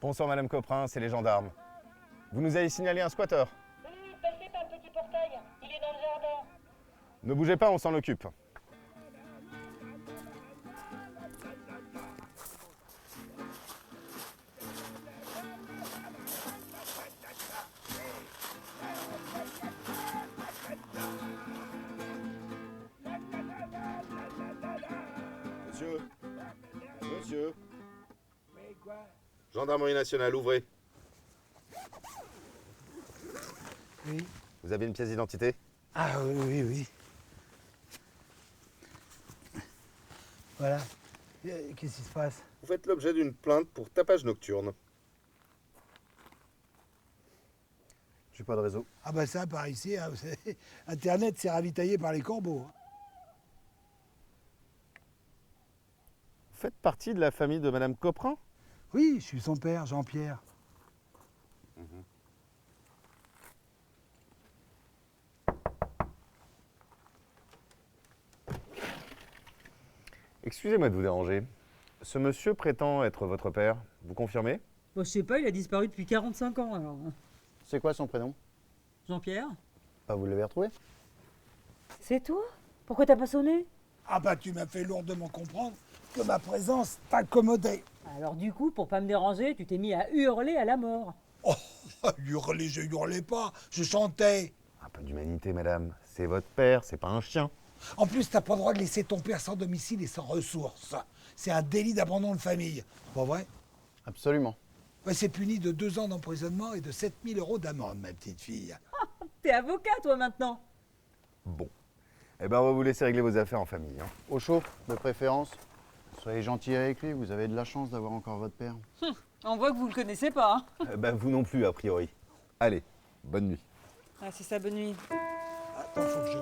Bonsoir Madame Coprin, c'est les gendarmes. Vous nous avez signalé un squatteur. Oui, passez par le petit portail. Il est dans le jardin. Ne bougez pas, on s'en occupe. Monsieur. Monsieur. Gendarmerie nationale, ouvrez. Oui. Vous avez une pièce d'identité? Ah oui, oui, oui. Voilà. Qu'est-ce qui se passe? Vous faites l'objet d'une plainte pour tapage nocturne. J'ai pas de réseau. Ah bah ça, par ici, hein, vous savez, Internet, c'est ravitaillé par les corbeaux. Hein. Vous faites partie de la famille de Madame Coprin? Oui, je suis son père, Jean-Pierre. Excusez-moi de vous déranger. Ce monsieur prétend être votre père. Vous confirmez? Bon, je sais pas, il a disparu depuis 45 ans alors. C'est quoi son prénom? Jean-Pierre? Ah, vous l'avez retrouvé? C'est toi? Pourquoi t'as pas sonné? Ah bah tu m'as fait lourdement comprendre que ma présence t'incommodait. Alors du coup, pour pas me déranger, tu t'es mis à hurler à la mort. Oh, hurler, je hurlais pas, je chantais. Un peu d'humanité, madame. C'est votre père, c'est pas un chien. En plus, t'as pas le droit de laisser ton père sans domicile et sans ressources. C'est un délit d'abandon de famille. Pas vrai? Absolument. Ouais, c'est puni de 2 ans d'emprisonnement et de 7 000 € d'amende, ma petite fille. T'es avocat toi maintenant? Bon. Eh ben, on va vous laisser régler vos affaires en famille. Hein. Au chaud, de préférence. Soyez gentil avec lui, vous avez de la chance d'avoir encore votre père. On voit que vous le connaissez pas. Hein. Eh ben, vous non plus, a priori. Allez, bonne nuit. Ah, c'est ça, bonne nuit. Attends, faut que je...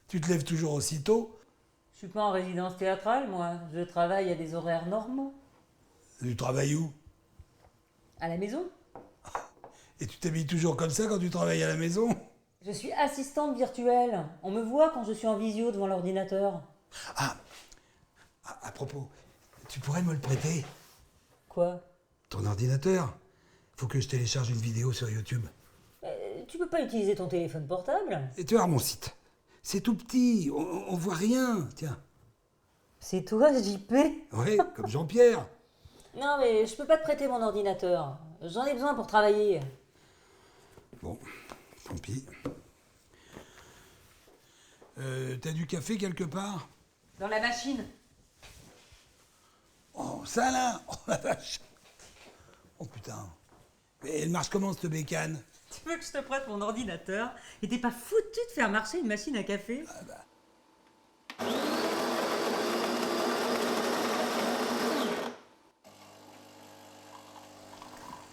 Tu te lèves toujours aussitôt? Je suis pas en résidence théâtrale, moi. Je travaille à des horaires normaux. Tu travailles où? À la maison? Et tu t'habilles toujours comme ça quand tu travailles à la maison? Je suis assistante virtuelle. On me voit quand je suis en visio devant l'ordinateur. Ah, à propos, tu pourrais me le prêter? Quoi? Ton ordinateur? Faut que je télécharge une vidéo sur YouTube. Tu peux pas utiliser ton téléphone portable? Et tu vas voir mon site. C'est tout petit, on voit rien, tiens. C'est toi, JP? Ouais, comme Jean-Pierre. Non, mais je peux pas te prêter mon ordinateur. J'en ai besoin pour travailler. Bon, tant pis. T'as du café quelque part? Dans la machine. Oh, ça là! Oh la vache! Oh putain. Mais elle marche comment cette bécane? Tu veux que je te prête mon ordinateur et t'es pas foutu de faire marcher une machine à café?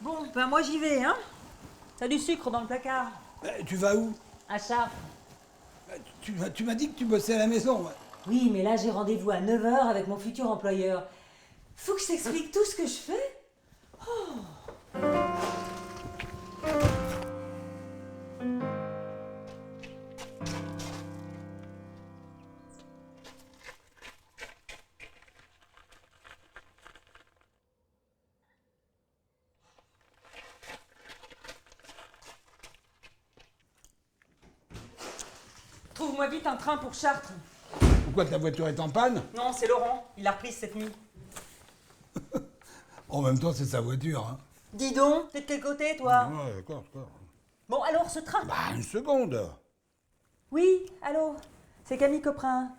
Bon, ben moi j'y vais, hein? T'as du sucre dans le placard. Tu vas où? À Chartres. Tu m'as dit que tu bossais à la maison. Ouais. Oui, mais là, j'ai rendez-vous à 9 h avec mon futur employeur. Faut que je t'explique tout ce que je fais. Trouve-moi vite un train pour Chartres. Pourquoi ta voiture est en panne? Non, c'est Laurent. Il l'a reprise cette nuit. En même temps, c'est sa voiture. Hein. Dis donc, t'es de quel côté, toi? Ouais, d'accord. Bon, alors, ce train. Bah, une seconde. Oui, allô, c'est Camille Coprin.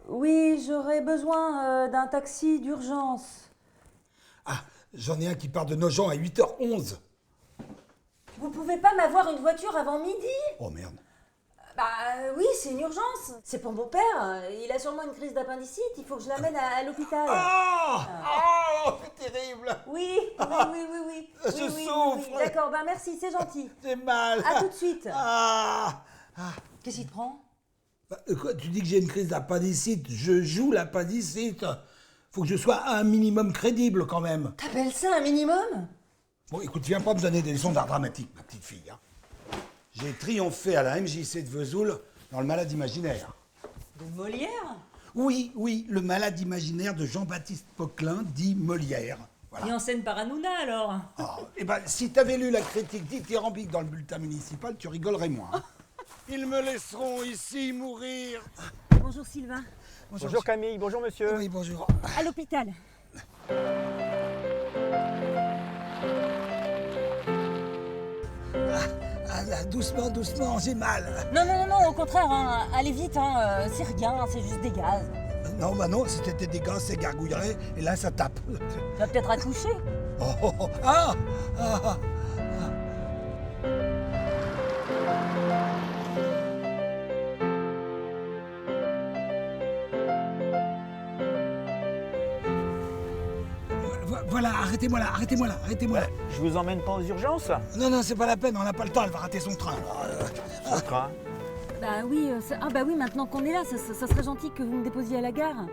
Oui, j'aurais besoin d'un taxi d'urgence. Ah, j'en ai un qui part de Nogent à 8h11. Vous pouvez pas m'avoir une voiture avant midi? Oh merde. Bah oui, c'est une urgence. C'est pour mon père. Il a sûrement une crise d'appendicite. Il faut que je l'amène à l'hôpital. Oh, c'est terrible. Oui. Je Oui, souffre. D'accord, bah merci, c'est gentil. J'ai mal. À tout de suite. Ah. Qu'est-ce qui te prend? Bah, quoi, tu dis que j'ai une crise d'appendicite. Je joue l'appendicite. Faut que je sois un minimum crédible quand même. T'appelles ça un minimum? Bon, écoute, viens pas me donner des leçons d'art dramatique, ma petite fille. Hein. J'ai triomphé à la MJC de Vesoul dans Le Malade imaginaire. De Molière? Oui, le Malade imaginaire de Jean-Baptiste Poquelin, dit Molière. Voilà. Et en scène par Hanouna, alors? Eh ben, si t'avais lu la critique dithyrambique dans le bulletin municipal, tu rigolerais moins. Hein. Ils me laisseront ici mourir. Bonjour Sylvain. Bonjour Camille, bonjour monsieur. Oui, bonjour. À l'hôpital. Ah, là, doucement, j'ai mal. Non, au contraire, hein, allez vite, hein, c'est rien, c'est juste des gaz. Non, bah non, si c'était des gaz, c'est gargouillerait, et là, ça tape. Tu vas peut-être accoucher. Ah. Voilà, arrêtez-moi là. Je vous emmène pas aux urgences? Non, c'est pas la peine, on n'a pas le temps, elle va rater son train. Ce train. Bah oui, maintenant qu'on est là, ça serait gentil que vous me déposiez à la gare.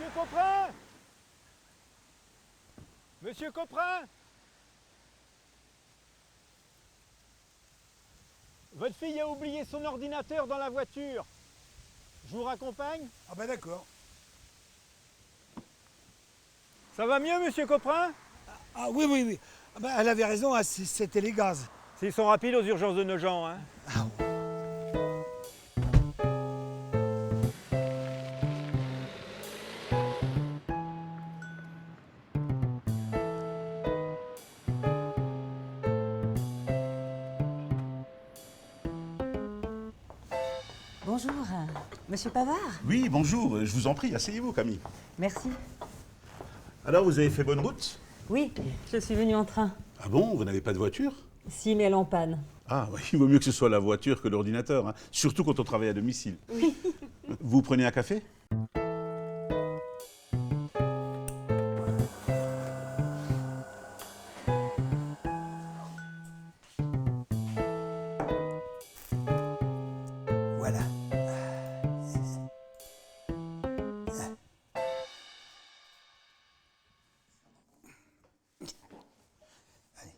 Monsieur Coprin! Monsieur Coprin! Votre fille a oublié son ordinateur dans la voiture. Je vous raccompagne? Ah bah d'accord. Ça va mieux, monsieur Coprin? Ah oui. Ah bah, elle avait raison, hein, c'était les gaz. S'ils sont rapides aux urgences de Nogent, hein. Bonjour, monsieur Pavard. Oui, bonjour, je vous en prie, asseyez-vous Camille. Merci. Alors, vous avez fait bonne route? Oui, je suis venue en train. Ah bon, vous n'avez pas de voiture? Si, mais elle est en panne. Ah, oui, il vaut mieux que ce soit la voiture que l'ordinateur, hein, surtout quand on travaille à domicile. Oui. Vous prenez un café? Voilà. Allez,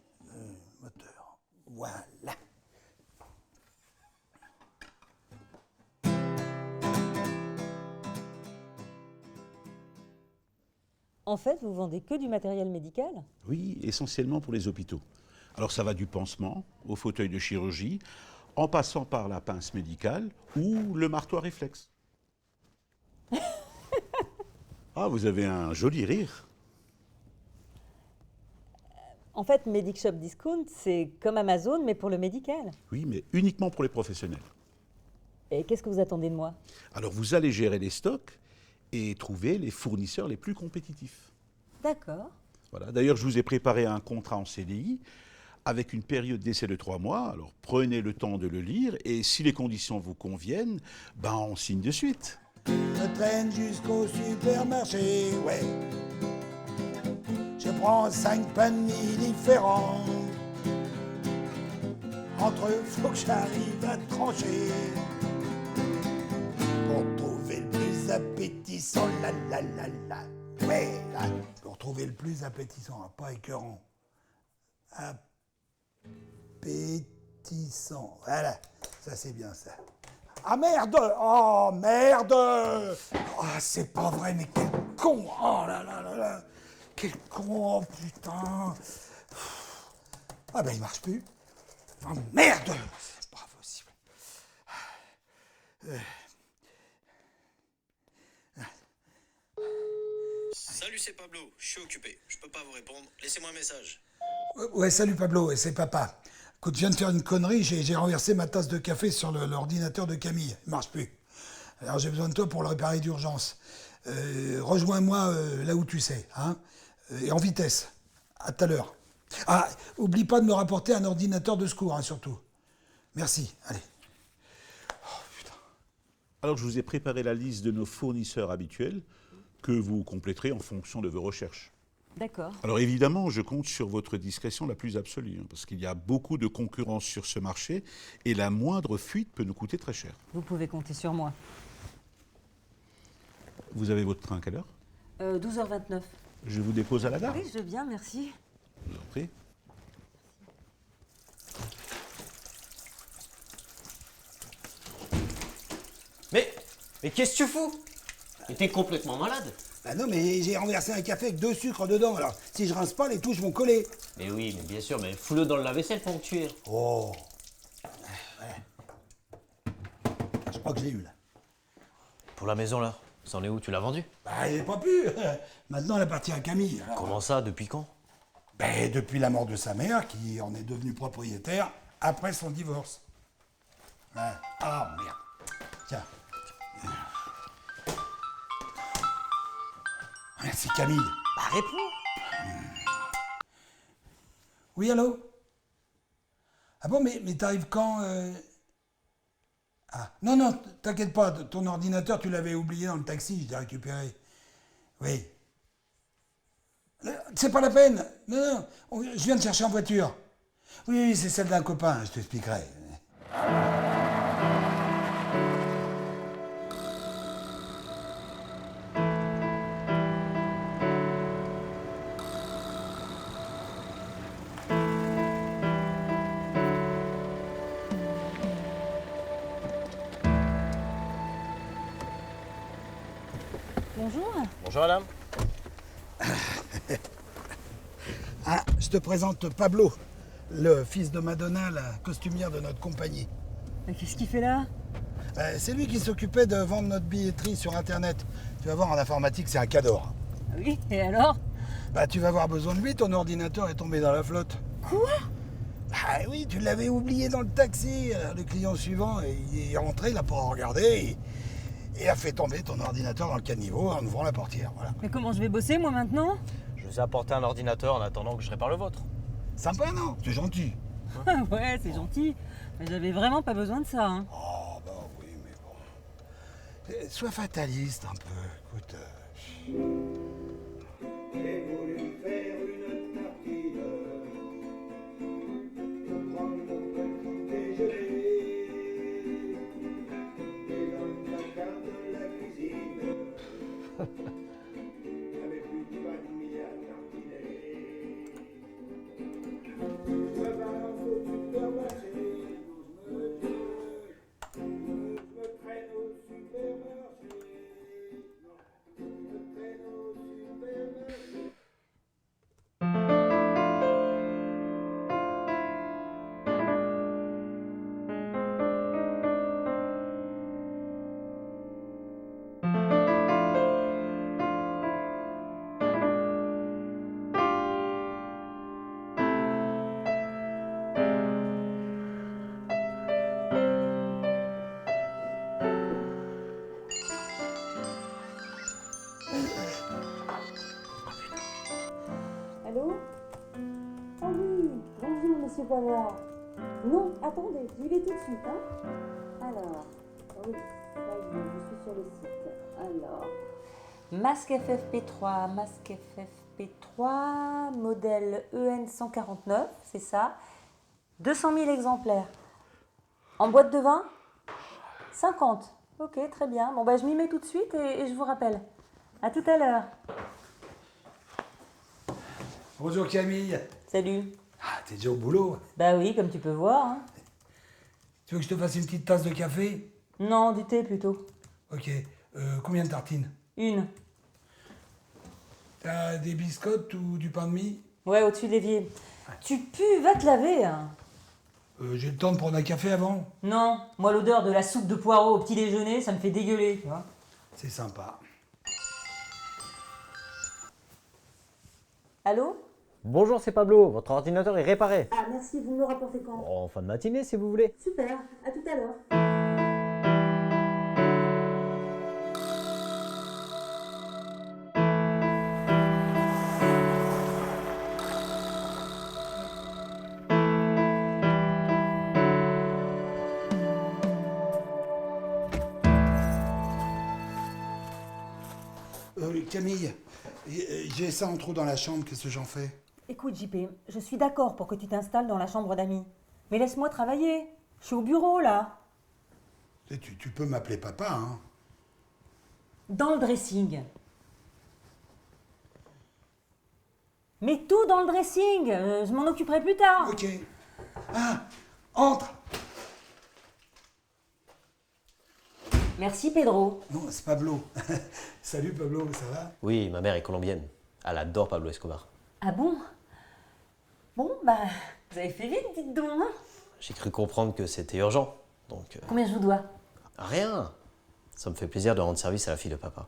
moteur. Voilà. En fait, vous vendez que du matériel médical? Oui, essentiellement pour les hôpitaux. Alors ça va du pansement au fauteuil de chirurgie, en passant par la pince médicale ou le marteau à réflexe. Ah, vous avez un joli rire. En fait, Medic Shop Discount, c'est comme Amazon, mais pour le médical. Oui, mais uniquement pour les professionnels. Et qu'est-ce que vous attendez de moi? Alors vous allez gérer les stocks et trouver les fournisseurs les plus compétitifs. D'accord. Voilà. D'ailleurs, je vous ai préparé un contrat en CDI avec une période d'essai de 3 mois. Alors prenez le temps de le lire et si les conditions vous conviennent, ben on signe de suite. Je traîne jusqu'au supermarché, ouais. Je prends 5 paniers différents. Entre eux, faut que j'arrive à trancher. Pour trouver le plus appétissant, la la la la. Ouais, là, pour trouver le plus appétissant, hein, pas écœurant. Appétissant. Voilà, ça c'est bien ça. Ah merde! Oh merde! Ah c'est pas vrai, mais quel con! Oh là là là là! Quel con! Oh putain! Ah ben il marche plus. Oh merde! C'est pas possible. Salut, c'est Pablo. Je suis occupé. Je peux pas vous répondre. Laissez-moi un message. Ouais, salut Pablo, c'est papa. Écoute, je viens de faire une connerie, j'ai renversé ma tasse de café sur l'ordinateur de Camille. Il marche plus. Alors j'ai besoin de toi pour le réparer d'urgence. Rejoins-moi là où tu sais, hein, et en vitesse. À tout à l'heure. Ah, oublie pas de me rapporter un ordinateur de secours, hein, surtout. Merci, allez. Alors je vous ai préparé la liste de nos fournisseurs habituels que vous compléterez en fonction de vos recherches. D'accord. Alors évidemment, je compte sur votre discrétion la plus absolue, hein, parce qu'il y a beaucoup de concurrence sur ce marché et la moindre fuite peut nous coûter très cher. Vous pouvez compter sur moi. Vous avez votre train à quelle heure? 12h29. Je vous dépose à la gare. Oui, je veux bien, merci. Je vous en prie. Mais qu'est-ce que tu fous? Mais t'es complètement malade. Bah non, mais j'ai renversé un café avec 2 sucres dedans, alors si je rince pas, les touches vont coller. Mais oui, mais bien sûr, mais fous-le dans le lave-vaisselle pour me tuer. Oh. Ouais. Je crois que je l'ai eu là. Pour la maison là, c'en est où? Tu l'as vendu? Bah j'ai pas pu. Maintenant elle appartient à Camille. Alors, Comment ça? Depuis quand? ben, depuis la mort de sa mère, qui en est devenue propriétaire après son divorce. Ouais. Ah merde. Tiens. Merci Camille. Bah réponds. Oui, allô? Ah bon, mais t'arrives quand Ah, non, t'inquiète pas, ton ordinateur, tu l'avais oublié dans le taxi, je l'ai récupéré. Oui. C'est pas la peine. Non, je viens de chercher en voiture. Oui, c'est celle d'un copain, je t'expliquerai. Bonjour. Bonjour, madame. Ah, je te présente Pablo, le fils de Madonna, la costumière de notre compagnie. Mais qu'est-ce qu'il fait là? C'est lui qui s'occupait de vendre notre billetterie sur Internet. Tu vas voir, en informatique, c'est un cadeau. Oui, et alors? Bah, tu vas avoir besoin de lui, ton ordinateur est tombé dans la flotte. Quoi? Ah oui, tu l'avais oublié dans le taxi. Le client suivant, il est rentré, il n'a pas regardé, et a fait tomber ton ordinateur dans le caniveau en ouvrant la portière. Voilà. Mais comment je vais bosser moi maintenant? Je vous ai apporté un ordinateur en attendant que je répare le vôtre. Sympa, non? C'est gentil. Ouais, c'est gentil. Mais j'avais vraiment pas besoin de ça, hein. Oh, bah oui, mais bon. Sois fataliste un peu, écoute. J'ai voulu faire une tartine, prendre mon petit déjeuner, et dans le placard de la cuisine, j'avais plus de panini à tartiner. Je balance au supermarché, je me traîne au supermarché. Non, je me traîne au supermarché. monsieur Pavard. Non, attendez, j'y vais tout de suite, hein. Alors, oui, ça y est, je suis sur le site. Alors, masque FFP3, masque FFP3, modèle EN149, c'est ça. 200 000 exemplaires. En boîte de vin 50. Ok, très bien. Bon, bah, je m'y mets tout de suite et je vous rappelle. À tout à l'heure. Bonjour Camille. Salut. Ah, t'es déjà au boulot? Bah oui, comme tu peux voir. Hein. Tu veux que je te fasse une petite tasse de café? Non, du thé plutôt. Ok. Combien de tartines? Une. T'as des biscottes ou du pain de mie? Ouais, au-dessus de l'évier. Tu pues, va te laver. Hein. J'ai le temps de prendre un café avant? Non, moi l'odeur de la soupe de poireaux au petit déjeuner, ça me fait dégueuler, tu vois. C'est sympa. Allô? Bonjour, c'est Pablo. Votre ordinateur est réparé. Ah, merci, vous me le rapportez quand? En fin de matinée, si vous voulez. Super, à tout à l'heure. Camille, j'ai ça en trop dans la chambre, qu'est-ce que j'en fais? Écoute, JP, je suis d'accord pour que tu t'installes dans la chambre d'amis. Mais laisse-moi travailler. Je suis au bureau, là. Tu peux m'appeler papa, hein? Dans le dressing. Mets tout dans le dressing. Je m'en occuperai plus tard. Ok. Ah, entre! Merci, Pedro. Non, c'est Pablo. Salut Pablo, ça va? Oui, ma mère est colombienne. Elle adore Pablo Escobar. Ah bon? Bon, bah, vous avez fait vite, dites donc. Hein. J'ai cru comprendre que c'était urgent, donc... Combien je vous dois? Rien. Ça me fait plaisir de rendre service à la fille de papa.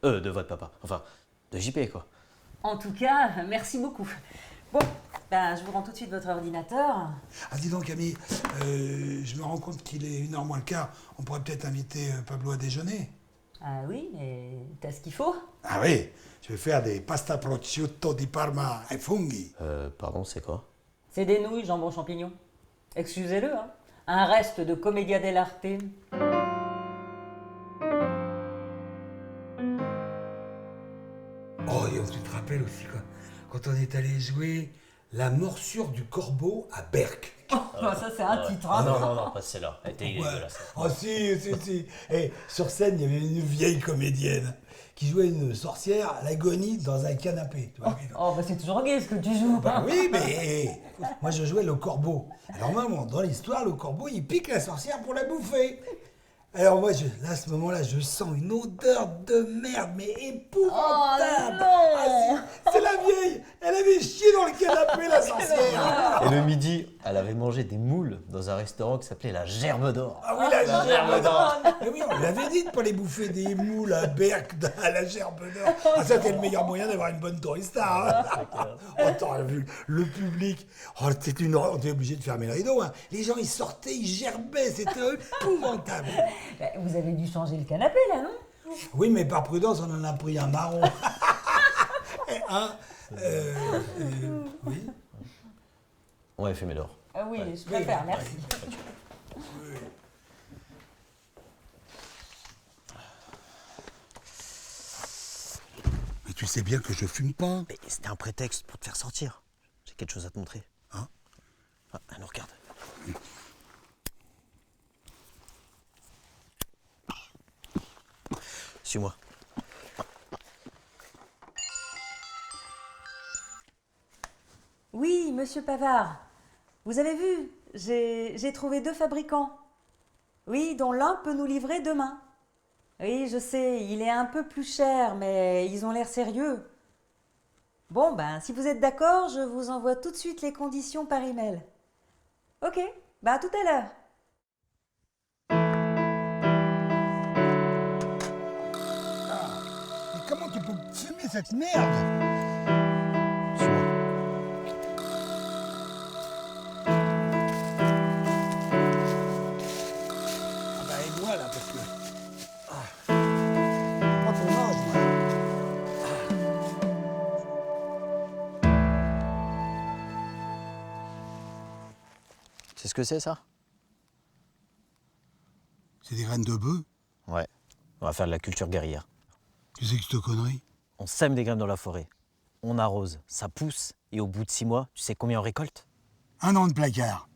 De votre papa. Enfin, de JP, quoi. En tout cas, merci beaucoup. Bon, bah, je vous rends tout de suite votre ordinateur. Ah, dis donc Camille, je me rends compte qu'il est 1h moins le quart. On pourrait peut-être inviter Pablo à déjeuner. Ah oui, mais t'as ce qu'il faut? Ah oui, je vais faire des pasta prosciutto di Parma ai funghi. Pardon, c'est quoi? C'est des nouilles, jambon champignon. Excusez-le, hein. Un reste de commedia dell'arte. Oh, et tu te rappelles aussi quand on est allé jouer La morsure du corbeau à Berck. Oh, ça c'est un titre. Ah Hein. non, pas celle-là. Elle était dégueulasse. Oh si. Et sur scène, il y avait une vieille comédienne qui jouait une sorcière à l'agonie dans un canapé. Tu vois. Oh, bah c'est toujours gay ce que tu joues. Bah oui, mais moi je jouais le corbeau. Alors maman, dans l'histoire, le corbeau, il pique la sorcière pour la bouffer. Alors moi, là, à ce moment-là, je sens une odeur de merde, mais épouvantable. Oh non. Ah, si, c'est la vieille. Elle avait chié dans le canapé, la sorcière. Et le midi, elle avait mangé des moules dans un restaurant qui s'appelait la Gerbe d'Or. Ah oui, la gerbe d'or. Mais oui, on l'avait dit de pas les bouffer des moules à Berck, à la gerbe d'or. Ah, ça, c'était le meilleur moyen d'avoir une bonne tourista. Hein. Oh, t'aurais vu le public. Oh, on était obligé de fermer le rideau. Hein. Les gens, ils sortaient, ils gerbaient. C'était épouvantable. Bah, vous avez dû changer le canapé là, non? Oui, mais par prudence, on en a pris un marron. Et oui. On va fumer dehors. Ah oui, je préfère, merci. Mais tu sais bien que je fume pas. Mais c'était un prétexte pour te faire sortir. J'ai quelque chose à te montrer. Hein? Ah, elle nous regarde. Suis-moi. Oui, monsieur Pavard. Vous avez vu, j'ai trouvé 2 fabricants. Oui, dont l'un peut nous livrer demain. Oui, je sais, il est un peu plus cher, mais ils ont l'air sérieux. Bon, ben, si vous êtes d'accord, je vous envoie tout de suite les conditions par email. Ok, ben à tout à l'heure. Mais comment tu peux fumer cette merde? Suis-moi. Ah bah aide-moi là parce que... Prends ton âge, moi. sais ce que c'est, ça? C'est des graines de bœuf? Ouais. On va faire de la culture guerrière. Tu sais que cette connerie? On sème des graines dans la forêt. On arrose, ça pousse, et au bout de 6 mois, tu sais combien on récolte? 1 an de placard.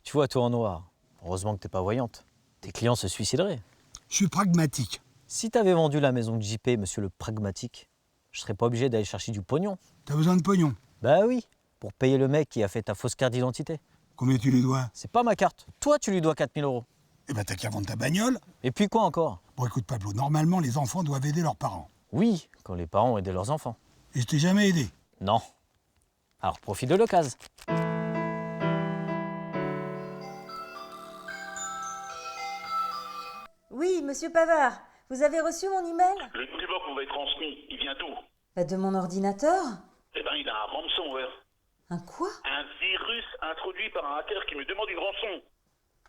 Tu vois, toi en noir. Heureusement que t'es pas voyante. Tes clients se suicideraient. Je suis pragmatique. Si t'avais vendu la maison de JP, monsieur le pragmatique, je serais pas obligé d'aller chercher du pognon. T'as besoin de pognon? Bah oui, pour payer le mec qui a fait ta fausse carte d'identité. Combien tu lui dois? C'est pas ma carte. Toi, tu lui dois 4 000 euros. Eh ben t'as qu'à vendre ta bagnole. Et puis quoi encore? Bon écoute Pablo, normalement les enfants doivent aider leurs parents. Oui, quand les parents aidaient leurs enfants. Et je t'ai jamais aidé. Non. Alors profite de l'occasion. Oui, monsieur Pavard, vous avez reçu mon email? Le numéro que vous m'avez transmis, il vient d'où? De mon ordinateur? Eh ben, il a un ransomware. Un quoi? Un virus introduit par un hacker qui me demande une rançon.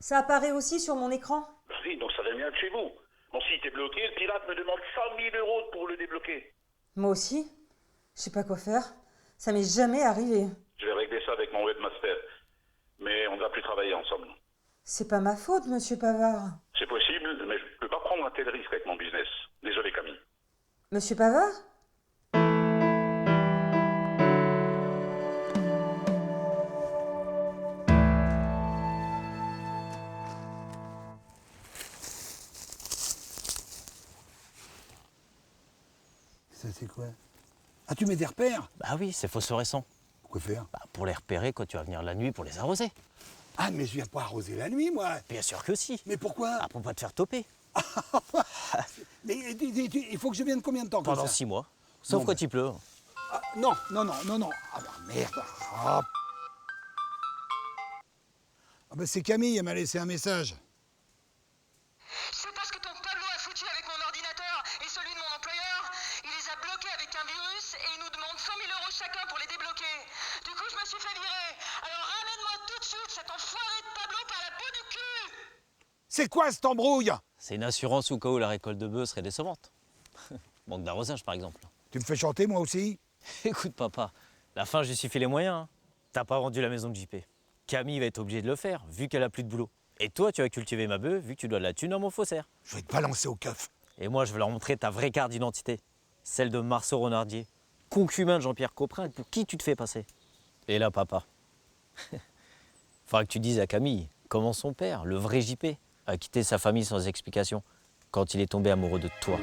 Ça apparaît aussi sur mon écran? Ben oui, donc ça vient bien de chez vous. Bon, s'il était bloqué, le pirate me demande 100 000 euros pour le débloquer. Moi aussi. Je sais pas quoi faire. Ça m'est jamais arrivé. Je vais régler ça avec mon webmaster. Mais on ne va plus travailler ensemble. C'est pas ma faute, monsieur Pavard. C'est possible, mais je ne peux pas prendre un tel risque avec mon business. Désolé, Camille. Monsieur Pavard? Ça c'est quoi? Ah tu mets des repères? Bah oui, c'est phosphorescent. Pourquoi faire? Bah, pour les repérer quand tu vas venir la nuit pour les arroser. Ah mais je viens pas arroser la nuit moi. Bien sûr que si. Mais pourquoi? Ah, pour pas te faire toper. Mais il faut que je vienne combien de temps comme Pendant ça? 6 mois. Sauf Non, quand il pleut. Ah, non. Ah bah, merde. Ah bah c'est Camille, elle m'a laissé un message. C'est parce que ton Pablo a foutu avec mon ordinateur et celui de mon employeur. Il les a bloqués avec un virus et il nous demande 100 000 euros chacun pour les débloquer. Du coup, je me suis fait virer. Alors ramène-moi tout de suite cet enfoiré de Pablo par la peau du cul. C'est quoi cette embrouille? C'est une assurance au cas où la récolte de bœufs serait décevante. Manque d'arrosage, par exemple. Tu me fais chanter moi aussi? Écoute, papa, la fin justifie les moyens. Hein. T'as pas vendu la maison de JP. Camille va être obligée de le faire, vu qu'elle a plus de boulot. Et toi, tu vas cultiver ma bœuf, vu que tu dois de la thune à mon faussaire. Je vais te balancer au keuf. Et moi, je vais leur montrer ta vraie carte d'identité. Celle de Marceau Renardier, concubin de Jean-Pierre Coprin, pour qui tu te fais passer. Et là, papa, faudra que tu dises à Camille comment son père, le vrai JP, a quitté sa famille sans explication quand il est tombé amoureux de toi.